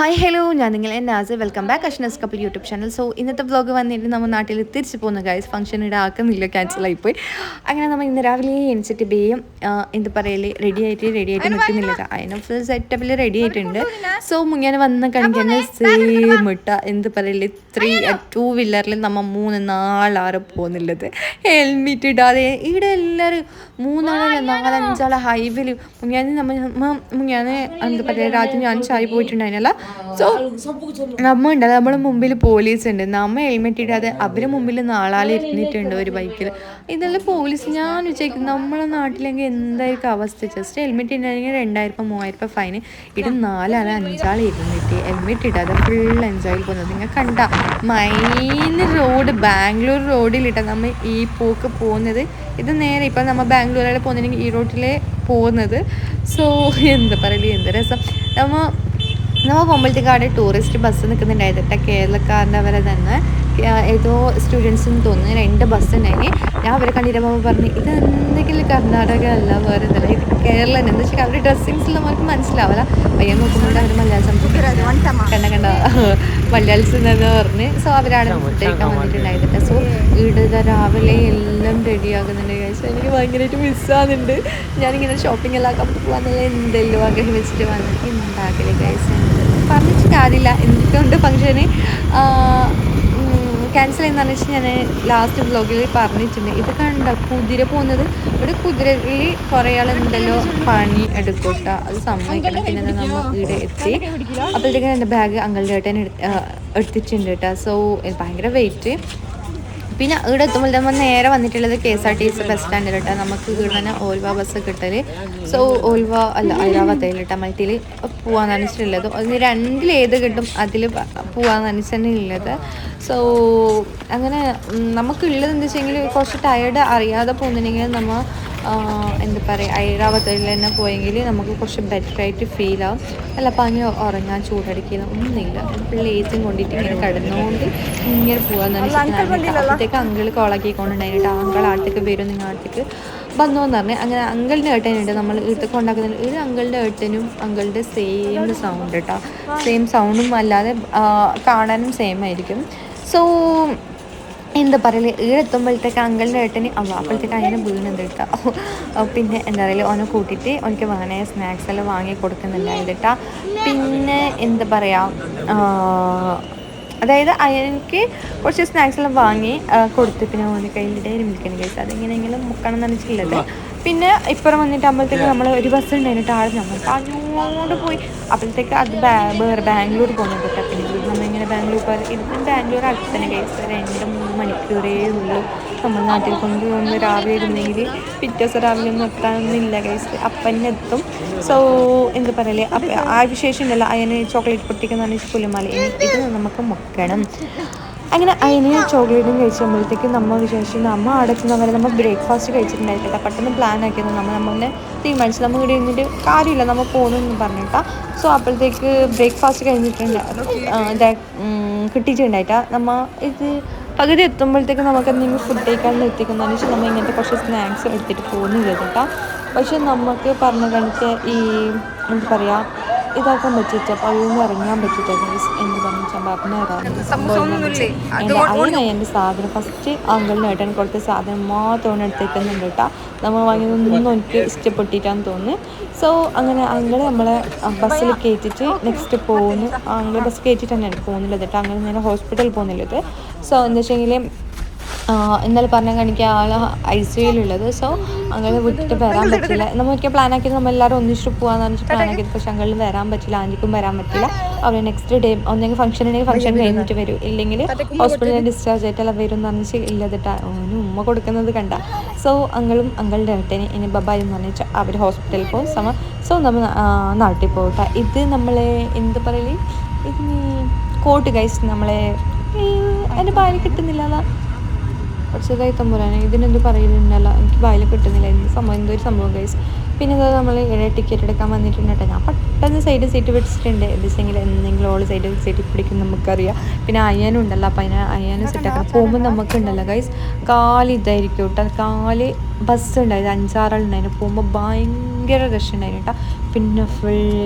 Hi hello ഞാൻ നിങ്ങൾ Naz welcome back Ashnas couple YouTube channel. So ഇന്നത്തെ വ്ളോഗ് വന്നിട്ട് നമ്മൾ നാട്ടിൽ തിരിച്ചു പോകുന്ന ഗൈസ് ഫംഗ്ഷൻ ഇവിടെ ആക്കുന്നില്ല, ക്യാൻസലായിപ്പോയി. അങ്ങനെ നമ്മൾ ഇന്ന് രാവിലെ എണിച്ചിട്ട് ബേയും എന്താ പറയല് റെഡി ആയിട്ട് നിൽക്കുന്നില്ല. അതിന് ഫുൾ സെറ്റപ്പിൽ റെഡി ആയിട്ടുണ്ട്. സോ മുങ്ങനെ വന്ന് കാണിക്കാൻ സെയിം ഇട്ട എന്താ പറയല് 2 വീലറിൽ നമ്മൾ 3-4 പോകുന്നുള്ളത്. ഹെൽമെറ്റ് ഇടാതെ ഇവിടെ എല്ലാവരും 3-4-5 ഹൈവേയിൽ മുങ്ങിയാൽ എന്താ പറയുക രാത്രി ഞാൻ ചായ പോയിട്ടുണ്ടായിരുന്നല്ല. സോ നമ്മൾ മുമ്പിൽ പോലീസ് ഉണ്ട്, നമ്മ ഹെൽമെറ്റ് ഇടാതെ അവരെ മുമ്പിൽ 4 ഇരുന്നിട്ടുണ്ട് ഒരു ബൈക്കിൽ. ഇതെല്ലാം പോലീസ്. ഞാൻ വിചാരിക്കും നമ്മളെ നാട്ടിലെങ്കിൽ എന്തായിരിക്കും അവസ്ഥ. ജസ്റ്റ് ഹെൽമെറ്റ് ഇട്ടുണ്ടെങ്കിൽ 2000-3000 ഫൈന്. ഇത് 4-5 ഇരുന്നിട്ട് ഹെൽമെറ്റ് ഇടാതെ ഫുൾ എൻജോയിൽ പോകുന്നത് നിങ്ങൾ കണ്ട. മെയിൻ റോഡ് ബാംഗ്ലൂർ റോഡിലിട്ടാണ് നമ്മൾ ഈ പോക്ക് പോകുന്നത്. ഇത് നേരെ ഇപ്പം നമ്മൾ ബാംഗ്ലൂരിൽ പോകുന്നുണ്ടെങ്കിൽ ഈ റോഡിലേ പോകുന്നത്. സോ എന്താ പറയല്, എന്ത് രസം. നമ്മൾ പോകുമ്പോഴത്തേക്കാട് ടൂറിസ്റ്റ് ബസ് നിൽക്കുന്നുണ്ടായിരുന്നു കേരളക്കാരൻ്റെ അവരെ തന്നെ. ഏതോ സ്റ്റുഡൻസിന് തോന്നുന്നു 2 ബസ് ഉണ്ടായിന്. ഞാൻ അവരെ കണ്ടിരുമ്പോൾ പറഞ്ഞു ഇത് എന്തെങ്കിലും കർണാടക അല്ല വേറെ എന്തല്ല, ഇത് കേരളം എന്താ വെച്ചാൽ അവരുടെ ഡ്രസ്സിങ്സിൽ നമുക്ക് മനസ്സിലാവില്ല. പയ്യൻ നോക്കുമ്പോൾ അവർ മലയാളം കണ്ട മലയാളീസ് എന്ന് പറഞ്ഞ്. സോ അവരാണ് ഫുഡ് കഴിക്കാൻ വന്നിട്ടുണ്ടായിരുന്നില്ല. സോ ഇവിടെ രാവിലെ എല്ലാം റെഡിയാകുന്നുണ്ട് കഴിച്ചാൽ എനിക്ക് ഭയങ്കരമായിട്ട് മിസ്സാകുന്നുണ്ട്. ഞാനിങ്ങനെ ഷോപ്പിംഗ് എല്ലാം കപ്പി പോകാന്നുള്ള എന്തെല്ലോ ആഗ്രഹം വെച്ചിട്ട് വന്നിട്ട് ഉണ്ടാക്കല് കഴിച്ച് പറഞ്ഞിട്ട് കാര്യമില്ല. എന്തൊക്കെയുണ്ട് ഫംഗ്ഷന് ക്യാൻസൽ ചെയ്യുന്നതെന്ന് വെച്ചാൽ ഞാൻ ലാസ്റ്റ് വ്ലോഗിൽ പറഞ്ഞിട്ടുണ്ട്. ഇത് കണ്ട കുതിര പോകുന്നത്. ഇവിടെ കുതിരയിൽ കുറേ ആളുണ്ടല്ലോ പണി എടുക്കൂട്ട, അത് സമ്മതിക്കണം. പിന്നെ നമ്മൾ ഇവിടെ എത്തി അപ്പോഴത്തേക്കും എൻ്റെ ബാഗ് അങ്ങളുടെ ഏട്ടൻ എടുത്തിട്ടുണ്ട് കേട്ടോ. സോ ഭയങ്കര വെയിറ്റ്. പിന്നെ ഇവിടെ എത്തുമ്പോൾ നമ്മൾ നേരെ വന്നിട്ടുള്ളത് KSRTC ബസ് സ്റ്റാൻഡിൽ കേട്ടോ. നമുക്ക് ഇവിടെ തന്നെ ഓൽവ ബസ് കിട്ടൽ. സോ ഓൽവ അല്ല ഐരാവതയിൽ കേട്ടോ മൾട്ടിയിൽ പോകാമെന്ന് വെച്ചിട്ടുള്ളത്. അതിന് 2 ഏത് കിട്ടും അതിൽ പോകാമെന്ന് വെച്ചാൽ ഉള്ളത്. സോ അങ്ങനെ നമുക്കുള്ളത് എന്താ വെച്ചെങ്കിൽ കുറച്ച് ടയേർഡ് അറിയാതെ പോകുന്നുണ്ടെങ്കിൽ നമ്മൾ എന്താ പറയുക ഐരാവതയിൽ തന്നെ പോയെങ്കിൽ നമുക്ക് കുറച്ച് ബെറ്ററായിട്ട് ഫീൽ ആവും. അല്ല പനി ഉറങ്ങാൻ ചൂടടിക്കുന്ന ഒന്നുമില്ല. ഇപ്പോൾ ലേറ്റും കൊണ്ടിട്ട് ഇങ്ങനെ കിടന്നുകൊണ്ട് ഇങ്ങനെ പോകാമെന്ന് വെച്ചിട്ടുണ്ടെങ്കിൽ അപ്പോഴത്തേക്ക് അങ്കിൾ കോളാക്കിക്കൊണ്ടുണ്ടായിട്ട് അങ്കിൾ ആട്ടേക്ക് വരും, നിങ്ങൾ ആട്ടേക്ക് വന്നോന്ന് പറഞ്ഞ്. അങ്ങനെ അങ്കിളിൻ്റെ ഏട്ടനുണ്ട് നമ്മൾ വീട്ടിൽ കൊണ്ടാക്കുന്നുണ്ട്. ഇത് അങ്കിളിൻ്റെ ഏട്ടനും അങ്കിളുടെ സെയിം സൗണ്ട് കേട്ടോ. സെയിം സൗണ്ടും അല്ലാതെ കാണാനും സെയിം ആയിരിക്കും. സോ എന്താ പറയല് ഈടെത്തുമ്പോഴത്തേക്ക് അങ്കിളിൻ്റെ ഏട്ടന് അപ്പോഴത്തേക്ക് അങ്ങനെ വീണുണ്ട് കേട്ടോ. പിന്നെ എന്താ പറയുക ഓനെ കൂട്ടിയിട്ട് എനിക്ക് വേണേ സ്നാക്സ് എല്ലാം വാങ്ങി കൊടുക്കുന്നുണ്ടായത് കേട്ടോ. പിന്നെ എന്താ പറയുക അതായത് എനിക്ക് കുറച്ച് സ്നാക്സ് എല്ലാം വാങ്ങി കൊടുത്ത് പിന്നെ ഓൻ്റെ കയ്യിൽ ഡയറി മിൽക്കിന് കേസ് അതെങ്ങനെയെങ്കിലും മുക്കണം എന്ന് വെച്ചിട്ടുള്ളത്. പിന്നെ ഇപ്പുറം വന്നിട്ട് ആകുമ്പോഴത്തേക്ക് നമ്മൾ ഒരു ബസ് ഉണ്ടായിട്ട് ആൾ നമ്മൾ അങ്ങോട്ട് പോയി. അപ്പോഴത്തേക്ക് അത് വേറെ ബാംഗ്ലൂർ പോകുന്നത് കേട്ടോ. പിന്നെ നമ്മളിങ്ങനെ ബാംഗ്ലൂർ ഇതിന് ബാംഗ്ലൂർ അടുത്ത് തന്നെ കേസ് 2-3 മണിക്കൂറേ ഉള്ളൂ. നമ്മൾ നാട്ടിൽ കൊണ്ടുവന്ന് രാവിലെ ഇരുന്നെങ്കിൽ പിറ്റേ ദിവസം രാവിലെ ഒന്നും എത്താനൊന്നുമില്ല കേസ്, അപ്പം എത്തും. സോ എന്താ പറയല് ആ വിശേഷം ഉണ്ടല്ലോ അതിന് ചോക്ലേറ്റ് പൊട്ടിക്കുന്ന പുലിമാല ഇത് നമുക്ക് മുക്കണം. അങ്ങനെ അതിന് ചോക്ലേറ്റും കഴിച്ചുമ്പോഴത്തേക്ക് നമ്മൾ വിചാരിച്ചു നമ്മൾ അടയ്ക്കുന്നവരെ നമ്മൾ ബ്രേക്ക്ഫാസ്റ്റ് കഴിച്ചിട്ടുണ്ടായിട്ടില്ല. പെട്ടെന്ന് പ്ലാൻ ആക്കിയത് നമ്മളെ തീരുമാനിച്ചു നമ്മൾ ഇവിടെ ഇരുന്നിട്ട് കാര്യമില്ല നമ്മൾ പോകുന്നു പറഞ്ഞിട്ടാ. സോ അപ്പോഴത്തേക്ക് ബ്രേക്ക്ഫാസ്റ്റ് കഴിഞ്ഞിട്ടുണ്ട് കിട്ടിയിട്ടുണ്ടായിട്ടാ. നമ്മൾ ഇത് പകുതി എത്തുമ്പോഴത്തേക്ക് നമുക്ക് എന്തെങ്കിലും ഫുഡ് കഴിക്കാൻ എത്തിക്കുന്നതെന്ന് വെച്ചാൽ നമ്മൾ ഇങ്ങനത്തെ കുറച്ച് സ്നാക്സ് എടുത്തിട്ട് പോകുന്നില്ല കേട്ടോ. പക്ഷെ നമുക്ക് പറഞ്ഞ കണക്ക് ഈ എന്താ പറയുക ഇതാക്കാൻ പറ്റിയിട്ട് അപ്പോൾ അതിൽ നിന്ന് ഇറങ്ങാൻ പറ്റിയിട്ട് എന്ത് പറഞ്ഞാൽ പറഞ്ഞുതരാറുണ്ട് സംഭവം എൻ്റെ സാധനം ഫസ്റ്റ് അങ്കിളിന് ഏട്ടൻ കൊടുത്ത സാധനം മാത്രമാണ് എടുത്തേക്കുന്നുണ്ട് കേട്ടോ. നമ്മൾ വാങ്ങിയതൊന്നും എനിക്ക് ഇഷ്ടപ്പെട്ടിട്ടാന്ന് തോന്നുന്നു. സോ അങ്ങനെ അങ്കിൾ നമ്മളെ ബസ്സിൽ കയറ്റിയിട്ട് നെക്സ്റ്റ് പോകുന്നു. അങ്കിൾ ബസ് കയറ്റിയിട്ട് തന്നെയാണ് പോകുന്നില്ല കേട്ടോ. അങ്ങനെ നേരെ ഹോസ്പിറ്റലിൽ പോകുന്നില്ലത്. സോ എന്താ വെച്ചെങ്കിൽ ഇന്നലെ പറഞ്ഞ കണിക്ക് ആൾ ICUയിലുള്ളത്. സോ അങ്ങനെ വിട്ടിട്ട് വരാൻ പറ്റില്ല. നമ്മളൊക്കെ പ്ലാൻ ആക്കിയത് നമ്മളെല്ലാവരും ഒന്നിച്ചിട്ട് പോകാമെന്ന് പറഞ്ഞിട്ട് പ്ലാൻ ആക്കിയത്. പക്ഷെ അങ്ങളിന് വരാൻ പറ്റില്ല, ആൻറ്റിക്കും വരാൻ പറ്റില്ല. അവർ നെക്സ്റ്റ് ഡേ ഒന്നെങ്കിൽ ഫംഗ്ഷൻ ഉണ്ടെങ്കിൽ ഫംഗ്ഷൻ കഴിഞ്ഞിട്ട് വരും, ഇല്ലെങ്കിൽ ഹോസ്പിറ്റലിൽ ഡിസ്ചാർജ് ആയിട്ടെല്ലാം വരും എന്ന് പറഞ്ഞിട്ട് ഇല്ലതിട്ടാ ഓന് ഉമ്മ കൊടുക്കുന്നത് കണ്ട. സോ അങ്ങളുടെ ഏട്ടന് ഇനി ബബായി എന്ന് പറഞ്ഞിട്ട് അവർ ഹോസ്പിറ്റലിൽ പോകും. സോ നമ്മൾ നാട്ടിൽ പോകട്ടെ. ഇത് നമ്മളെ എന്ത് പറയല് ഇത് കോട്ട് ഗൈസ് നമ്മളെ എൻ്റെ ബായിൽ കിട്ടുന്നില്ല കുറച്ചതായി തമ്പുരാനെ ഇതിനെന്ത് പറയുന്നുണ്ടല്ല എനിക്ക് ബായിൽ കിട്ടുന്നില്ല. എന്തൊരു സംഭവം ഗൈസ്. പിന്നെ അത് നമ്മൾ ടിക്കറ്റ് എടുക്കാൻ വന്നിട്ടുണ്ട് കേട്ടോ. ഞാൻ പെട്ടെന്ന് സൈഡ് സീറ്റ് പിടിച്ചിട്ടുണ്ട്. എന്തെങ്കിലും എന്തെങ്കിലും ഓൾ സൈഡ് സീറ്റ് പിടിക്കും നമുക്കറിയാം. പിന്നെ അയ്യാനും ഉണ്ടല്ലോ, അപ്പം അയ്യാനും സെറ്റാക്കണം. പോകുമ്പോൾ നമുക്കുണ്ടല്ലോ ഗൈസ് കാല് ഇതായിരിക്കും കേട്ടോ. കാല് ബസ് ഉണ്ടായിരുന്നു, 5-6 പോകുമ്പോൾ ഭയങ്കര റഷ് ഉണ്ടായിരുന്നു കേട്ടോ. പിന്നെ ഫുൾ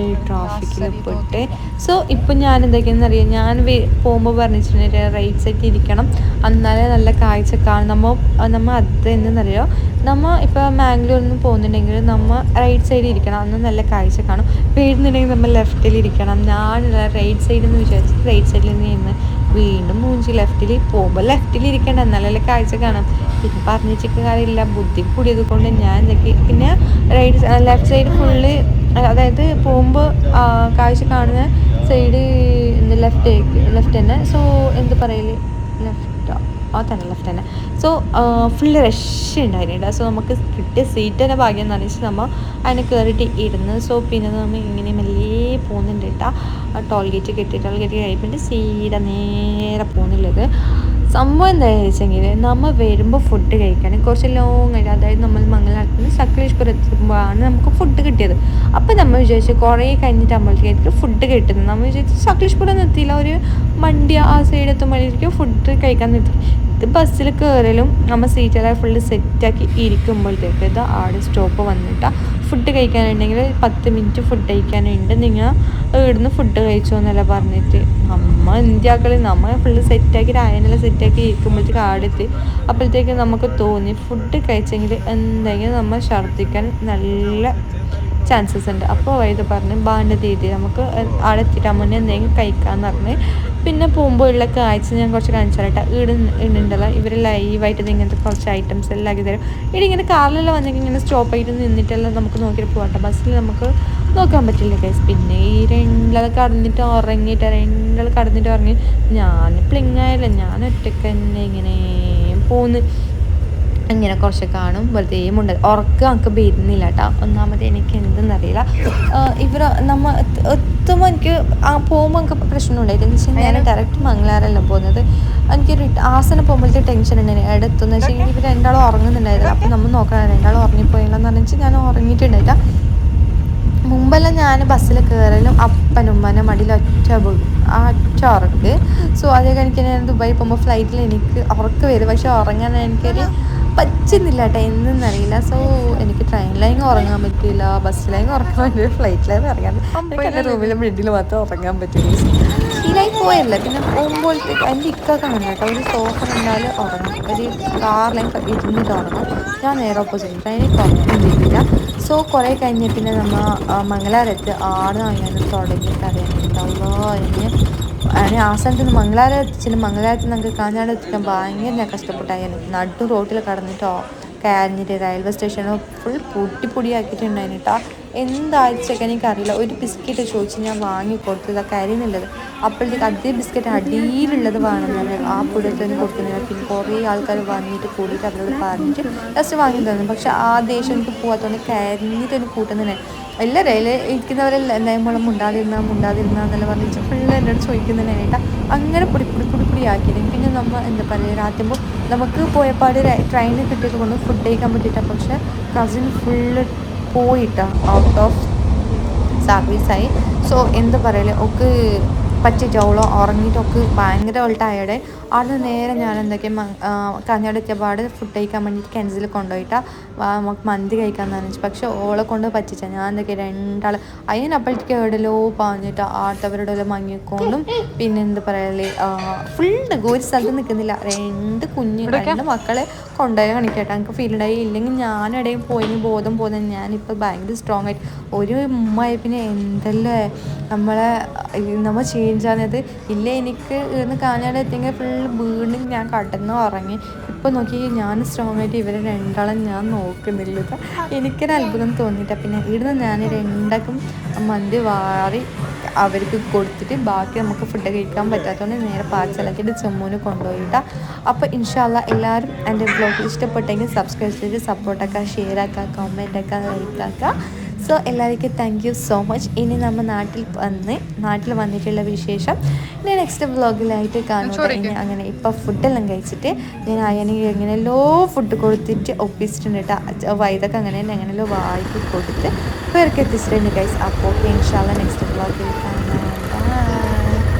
ട്രാഫിക്കിൽ പെട്ട്. സോ ഇപ്പം ഞാൻ എന്തൊക്കെയാണെന്ന് അറിയാം, ഞാൻ പോകുമ്പോൾ പറഞ്ഞിട്ടുണ്ടെങ്കിൽ റൈറ്റ് സൈഡിൽ ഇരിക്കണം, എന്നാലേ നല്ല കാഴ്ച കാണും. നമ്മൾ അത് എന്തെന്നറിയോ, നമ്മൾ ഇപ്പോൾ മാംഗ്ലൂരിൽ നിന്ന് പോകുന്നുണ്ടെങ്കിൽ നമ്മൾ റൈറ്റ് സൈഡിൽ ഇരിക്കണം, അന്ന് നല്ല കാഴ്ച കാണും. വീഴുന്നുണ്ടെങ്കിൽ നമ്മൾ ലെഫ്റ്റിൽ ഇരിക്കണം. ഞാനുള്ള റൈറ്റ് സൈഡിൽ നിന്ന് വിചാരിച്ചിട്ട് റൈറ്റ് സൈഡിൽ നിന്ന് വീണ്ടും മൂഞ്ചി ലെഫ്റ്റിൽ പോകുമ്പോൾ ലെഫ്റ്റിലിരിക്കേണ്ട, എന്നാലല്ലേ കാഴ്ച കാണാം. പിന്നെ പറഞ്ഞിട്ട് കാര്യമില്ല, ബുദ്ധി കൂടിയത് കൊണ്ട് ഞാൻ എന്തൊക്കെ പിന്നെ ലെഫ്റ്റ് സൈഡ് ഫുള്ള്, അതായത് പോകുമ്പോൾ കാഴ്ച കാണുന്ന സൈഡ് ലെഫ്റ്റ് തന്നെ. സോ എന്ത് പറയല്, തന്നെ ലെഫ്റ്റ് തന്നെ. സോ ഫുള്ള് റഷ് ഉണ്ടായിരുന്നു. സോ നമുക്ക് കിട്ടിയ സീറ്റ് തന്നെ ഭാഗ്യം എന്ന് വെച്ചാൽ നമ്മൾ അതിന് കയറിയിട്ട് ഇരുന്ന്. സോ പിന്നെ നമ്മൾ ഇങ്ങനെ മെല്ലെ പോകുന്നുണ്ട് കേട്ടോ. ടോൾ ഗേറ്റ് കഴിയുമ്പോൾ സീഡ നേരെ പോകുന്നുള്ളത്. സംഭവം എന്താണെന്ന് വെച്ചെങ്കിൽ നമ്മൾ വരുമ്പോൾ ഫുഡ് കഴിക്കാൻ കുറച്ച് ലോങ് ആയിട്ട്, അതായത് നമ്മൾ മംഗലാപുരത്ത് നിന്ന് സക്ലേഷ്പുരം എത്തുമ്പോഴാണ് നമുക്ക് ഫുഡ് കിട്ടിയത്. അപ്പോൾ നമ്മൾ വിചാരിച്ചു കുറേ കഴിഞ്ഞിട്ട് അമ്പലത്തേക്ക് ഫുഡ് കിട്ടുന്നത്. നമ്മൾ വിചാരിച്ചു സക്ലേഷ്പുരം നിർത്തിയില്ല, ഒരു വണ്ടി ആ സൈഡ് എത്തുമ്പോഴേക്കും ഫുഡ് കഴിക്കാൻ നിർത്തി. ഇത് ബസ്സിൽ കയറലും നമ്മൾ സീറ്റെല്ലാം ഫുള്ള് സെറ്റാക്കി ഇരിക്കുമ്പോഴത്തേക്ക് ഇത് ആടെ സ്റ്റോപ്പ് വന്നിട്ടാ. ഫുഡ് കഴിക്കാനുണ്ടെങ്കിൽ 10 മിനിറ്റ് ഫുഡ് കഴിക്കാനുണ്ട്, നിങ്ങൾ ഇവിടുന്ന് ഫുഡ് കഴിച്ചോ എന്നല്ല പറഞ്ഞിട്ട് നമ്മൾ ഇന്ത്യക്കളി നമ്മൾ ഫുള്ള് സെറ്റാക്കി രായനെല്ലാം സെറ്റാക്കി ഇരിക്കുമ്പോഴത്തേക്ക് ആടെത്തി. അപ്പോഴത്തേക്ക് നമുക്ക് തോന്നി ഫുഡ് കഴിച്ചെങ്കിൽ എന്തെങ്കിലും നമ്മൾ ഛർദ്ദിക്കാൻ നല്ല ചാൻസസ് ഉണ്ട്. അപ്പോൾ ഇത് പറഞ്ഞ് ബാൻ്റെ രീതി നമുക്ക് അവിടെ എത്തിയിട്ട് മുന്നേ എന്തെങ്കിലും കഴിക്കാമെന്ന് പറഞ്ഞ്. പിന്നെ പോകുമ്പോൾ ഉള്ള കാഴ്ച ഞാൻ കുറച്ച് കാണിച്ചാലട്ടാ. ഇടുണ്ടല്ലോ ഇവർ ലൈവായിട്ട് ഇങ്ങനത്തെ കുറച്ച് ഐറ്റംസ് എല്ലാം ആക്കി തരും. ഇങ്ങനെ കാറിലെല്ലാം വന്നെങ്കിൽ ഇങ്ങനെ സ്റ്റോപ്പ് ആയിട്ട് നിന്നിട്ടെല്ലാം നമുക്ക് നോക്കിയിട്ട് പോകട്ടെ. ബസ്സിൽ നമുക്ക് നോക്കാൻ പറ്റില്ല ഗൈസ്. പിന്നെ ഈ രണ്ടാൾ കടന്നിട്ട് ഉറങ്ങി ഞാൻ പ്ലിങ്ങായില്ല, ഞാൻ ഒറ്റയ്ക്ക് തന്നെ ഇങ്ങനെ പോന്ന് ഇങ്ങനെ കുറച്ച് കാണും. വെറുതെ ഉറക്കം എനിക്ക് വരുന്നില്ല കേട്ടോ. ഒന്നാമത് എനിക്ക് എന്തെന്നറിയില്ല, നമ്മൾ എത്തുമ്പോൾ എനിക്ക് പോകുമ്പോൾ എനിക്ക് പ്രശ്നമുണ്ടായിരുന്നു. എന്ന് വെച്ചാൽ ഞാൻ ഡയറക്റ്റ് മംഗലാറല്ല പോകുന്നത്. എനിക്കൊരു ആസനം പോകുമ്പോഴത്തെ ടെൻഷൻ ഉണ്ടായിരുന്നു. എവിടെത്തുന്ന വെച്ചാൽ ഇവർ രണ്ടാളും ഉറങ്ങുന്നുണ്ടായിരുന്നു. അപ്പം നമ്മൾ നോക്കണം രണ്ടാളും ഉറങ്ങിപ്പോയില്ലെന്ന് പറഞ്ഞാൽ ഞാൻ ഉറങ്ങിയിട്ടുണ്ടായില്ല. മുമ്പെല്ലാം ഞാൻ ബസ്സിൽ കയറലും അപ്പനുമ്മനെ മടിയിൽ ഒറ്റ ഉറക്ക്. സോ അതൊക്കെ എനിക്ക് ഞാൻ ദുബായി പോകുമ്പോൾ ഫ്ലൈറ്റിൽ എനിക്ക് ഉറക്ക് വരും, പക്ഷെ ഉറങ്ങാൻ എനിക്കൊരു പറ്റുന്നില്ല കേട്ടോ, എന്തെന്നറിയില്ല. സോ എനിക്ക് ട്രെയിനിലായെങ്കിൽ ഉറങ്ങാൻ പറ്റില്ല, ബസ്സിലായെങ്കിൽ ഉറങ്ങാൻ പറ്റില്ല, ഫ്ലൈറ്റിലായെങ്കിൽ ഉറങ്ങാൻ പറ്റില്ല, റൂമിലെ ബെഡിൽ മാത്രം ഉറങ്ങാൻ പറ്റില്ല. ശീലമായി പോയല്ലേ. പിന്നെ പോകുമ്പോഴത്തേക്ക് എൻ്റെ ഇക്കൊക്കെ അങ്ങനെ കേട്ടോ, ഒരു സോഫ കണ്ടാൽ ഉറങ്ങും, ഒരു കാറിലേക്ക് ഇരുന്നിട്ട് ഉറങ്ങും. ഞാൻ നേരെ ഓപ്പോസിറ്റ്, ട്രെയിനിൽ ഉറങ്ങും ചെയ്തില്ല. സോ കുറേ കഴിഞ്ഞ് പിന്നെ നമ്മൾ മംഗലാപുരത്ത് ആടെ അങ്ങനെ തുടങ്ങിയിട്ട് അറിയാനുണ്ടാവുമല്ലോ. അതിന് ആ സ്ഥലത്ത് നിന്ന് മംഗലാപുരം എത്തിച്ചിട്ട് മംഗലാപുരത്ത് നമുക്ക് കാഞ്ഞാട് എത്തിക്കാൻ ഭയങ്കര കഷ്ടപ്പെട്ടായിരുന്നു. നടു റോട്ടിൽ കടന്നിട്ടോ കരഞ്ഞിട്ട് റെയിൽവേ സ്റ്റേഷനിൽ ഫുൾ പൊടിയാക്കിയിട്ടുണ്ടായിരുന്നു കേട്ടോ. എന്താഴ്ചയൊക്കെ എനിക്കറിയില്ല. ഒരു ബിസ്ക്കറ്റ് ചോദിച്ച് ഞാൻ വാങ്ങിക്കൊടുത്തത് കരയുന്നുള്ളത്. അപ്പോഴത്തേക്ക് അതേ ബിസ്ക്കറ്റ് അടിയിലുള്ളത് വേണമെന്ന് ആ പുഴത്തിന് കൊടുക്കുന്നില്ല. പിന്നെ കുറേ ആൾക്കാർ വന്നിട്ട് കൂടിയിട്ട് അവരോട് പറഞ്ഞിട്ട് ജസ്റ്റ് വാങ്ങി തന്നു. പക്ഷെ ആ ദേശം എനിക്ക് പോകാത്തതുകൊണ്ട് കരഞ്ഞിട്ട് എനിക്ക് കൂട്ടുന്നതിനെ എല്ലാ റെയിൽ ഇരിക്കുന്നവരെല്ലാം എന്തായാലും മുണ്ടാതിരുന്നാന്നെല്ലാം പറഞ്ഞിട്ട് ഫുള്ള് എന്നോട് ചോദിക്കുന്നതിനായിട്ടാ അങ്ങനെ പൊടി ആക്കിയിരുന്നു. പിന്നെ നമ്മൾ എന്താ പറയുക, രാത്തുമ്പോൾ നമുക്ക് പോയപ്പാട് ട്രെയിനിൽ കിട്ടിയത് കൊണ്ട് ഫുഡ് കഴിക്കാൻ പറ്റിയിട്ടാണ്. പക്ഷെ കസിൻ ഫുള്ള് പോയിട്ടാ ഔട്ട് ഓഫ് സർവീസായി. സോ എന്താ പറയല്, ഒക്കെ പറ്റിയിട്ട് അവളോ ഉറങ്ങിയിട്ടൊക്കെ ഭയങ്കര ടയേർഡ്. അവിടെ നേരെ ഞാൻ എന്തൊക്കെയാണ് കാഞ്ഞാട് എത്തിയപാട് ഫുഡ് കഴിക്കാൻ വേണ്ടിയിട്ട് ക്യാൻസിൽ കൊണ്ടുപോയിട്ടാണ് നമുക്ക് മന്തി കഴിക്കാമെന്ന് പറഞ്ഞിട്ട്. പക്ഷെ ഓളെ കൊണ്ട് പറ്റിച്ചാൽ ഞാൻ എന്തൊക്കെയാണ് രണ്ടാൾ അതിനപ്പോഴത്തേക്ക് എവിടെയല്ലോ പറഞ്ഞിട്ട് ആട്ടവരുടെ മങ്ങിക്കൊണ്ടും. പിന്നെ എന്താ പറയല്, ഫുള്ള് ഒരു സ്ഥലത്ത് നിൽക്കുന്നില്ല, രണ്ട് മക്കളെ കൊണ്ടുപോയി കാണിക്കട്ടെ. എനിക്ക് ഫീൽ ഉണ്ടായി. ഇല്ലെങ്കിൽ ഞാനിടയിൽ പോയി ബോധം പോകുന്നത്. ഞാനിപ്പോൾ ഭയങ്കര സ്ട്രോങ് ആയിട്ട് ഒരു ഉമ്മയായി. പിന്നെ എന്തല്ലേ നമ്മൾ ചേഞ്ചാണത് ഇല്ല. എനിക്ക് ഇന്ന് കാഞ്ഞാട് എത്തിയെങ്കിൽ ഫുള്ള് വീണ്ടും ഞാൻ കടന്ന് ഉറങ്ങി. ഇപ്പം നോക്കി ഞാൻ സ്ട്രോങ് ആയിട്ട് ഇവരെ രണ്ടാളും ഞാൻ നോക്കുന്നില്ല. എനിക്കൊരു അത്ഭുതം തോന്നിയിട്ടാണ്. പിന്നെ ഇവിടുന്ന് ഞാൻ രണ്ടാക്കും മന്തി വാറി അവർക്ക് കൊടുത്തിട്ട് ബാക്കി നമുക്ക് ഫുഡ് കഴിക്കാൻ പറ്റാത്തതുകൊണ്ട് നേരെ പാർസലാക്കിയിട്ട് ജമ്മുവിന് കൊണ്ടുപോയിട്ടാണ്. അപ്പോൾ ഇൻഷാ അല്ലാഹ് എല്ലാവരും എൻ്റെ വ്ലോഗ് ഇഷ്ടപ്പെട്ടെങ്കിൽ സബ്സ്ക്രൈബ് ചെയ്ത് സപ്പോർട്ടാക്കുക, ഷെയർ ആക്കുക, കമൻറ്റ് ആക്കുക, ലൈക്ക് ആക്കുക. സോ എല്ലാവർക്കും താങ്ക് യു സോ മച്ച്. ഇനി നമ്മൾ നാട്ടിൽ വന്നിട്ടുള്ള വിശേഷം ഇനി നെക്സ്റ്റ് വ്ളോഗിലായിട്ട് കാണുക. ഇനി അങ്ങനെ ഇപ്പം ഫുഡെല്ലാം കഴിച്ചിട്ട് ഞാൻ അയനെങ്കിൽ എങ്ങനെയല്ലോ ഫുഡ് കൊടുത്തിട്ട് ഒപ്പിച്ചിട്ടുണ്ട് കേട്ടോ. വൈദൊക്കെ അങ്ങനെയല്ലോ വായിക്ക് കൊടുത്ത് പേർക്ക് എത്തിച്ചിട്ടുണ്ട് ഗൈസ്. അപ്പോൾ ഇൻഷാ അല്ലാഹ് നെക്സ്റ്റ് വ്ളോഗിൽ